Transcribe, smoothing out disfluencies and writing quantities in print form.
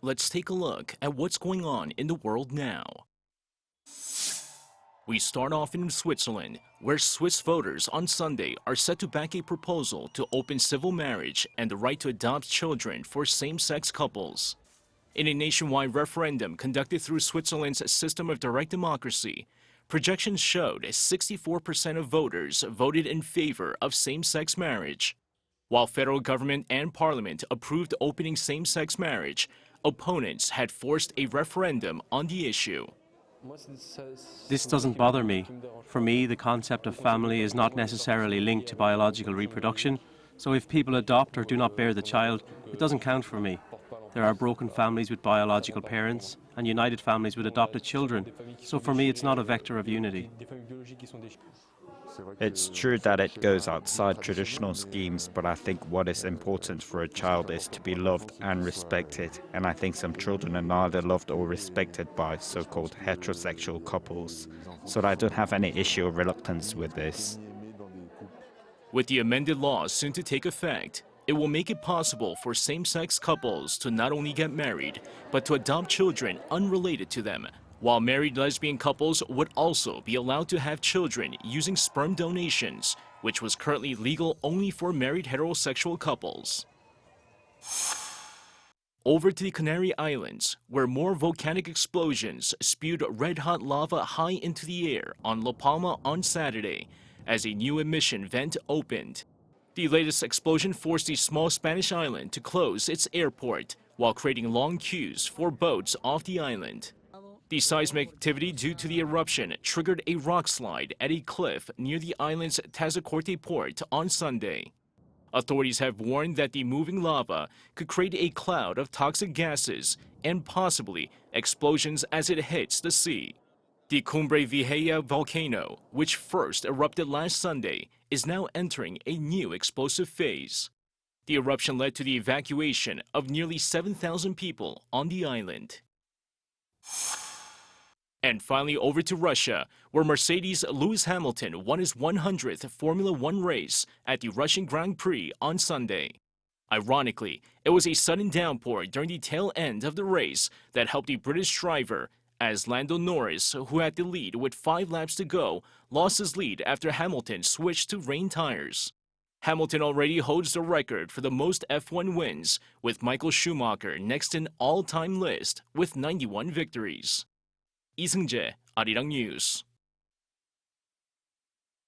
let's take a look at what's going on in the world now. We start off in Switzerland, where Swiss voters on Sunday are set to back a proposal to open civil marriage and the right to adopt children for same-sex couples. In a nationwide referendum conducted through Switzerland's system of direct democracy, projections showed 64% of voters voted in favor of same-sex marriage. While federal government and parliament approved opening same-sex marriage, opponents had forced a referendum on the issue. This doesn't bother me. For me, the concept of family is not necessarily linked to biological reproduction, so if people adopt or do not bear the child, it doesn't count for me. There are broken families with biological parents and united families with adopted children, so for me it's not a vector of unity. It's true that it goes outside traditional schemes, but I think what is important for a child is to be loved and respected, and I think some children are neither loved or respected by so-called heterosexual couples, so I don't have any issue or reluctance with this. With the amended law soon to take effect, it will make it possible for same-sex couples to not only get married, but to adopt children unrelated to them, while married lesbian couples would also be allowed to have children using sperm donations, which was currently legal only for married heterosexual couples. Over to the Canary Islands, where more volcanic explosions spewed red-hot lava high into the air on La Palma on Saturday, as a new emission vent opened. The latest explosion forced the small Spanish island to close its airport, while creating long queues for boats off the island. The seismic activity due to the eruption triggered a rock slide at a cliff near the island's Tazacorte port on Sunday. Authorities have warned that the moving lava could create a cloud of toxic gases and possibly explosions as it hits the sea. The Cumbre Vieja volcano, which first erupted last Sunday, is now entering a new explosive phase. The eruption led to the evacuation of nearly 7,000 people on the island. And finally over to Russia, where Mercedes' Lewis Hamilton won his 100th Formula One race at the Russian Grand Prix on Sunday. Ironically, it was a sudden downpour during the tail end of the race that helped the British driver, as Lando Norris, who had the lead with 5 laps to go, lost his lead after Hamilton switched to rain tires. Hamilton already holds the record for the most F1 wins, with Michael Schumacher next in all-time list with 91 victories. 이승재, 아리랑 뉴스.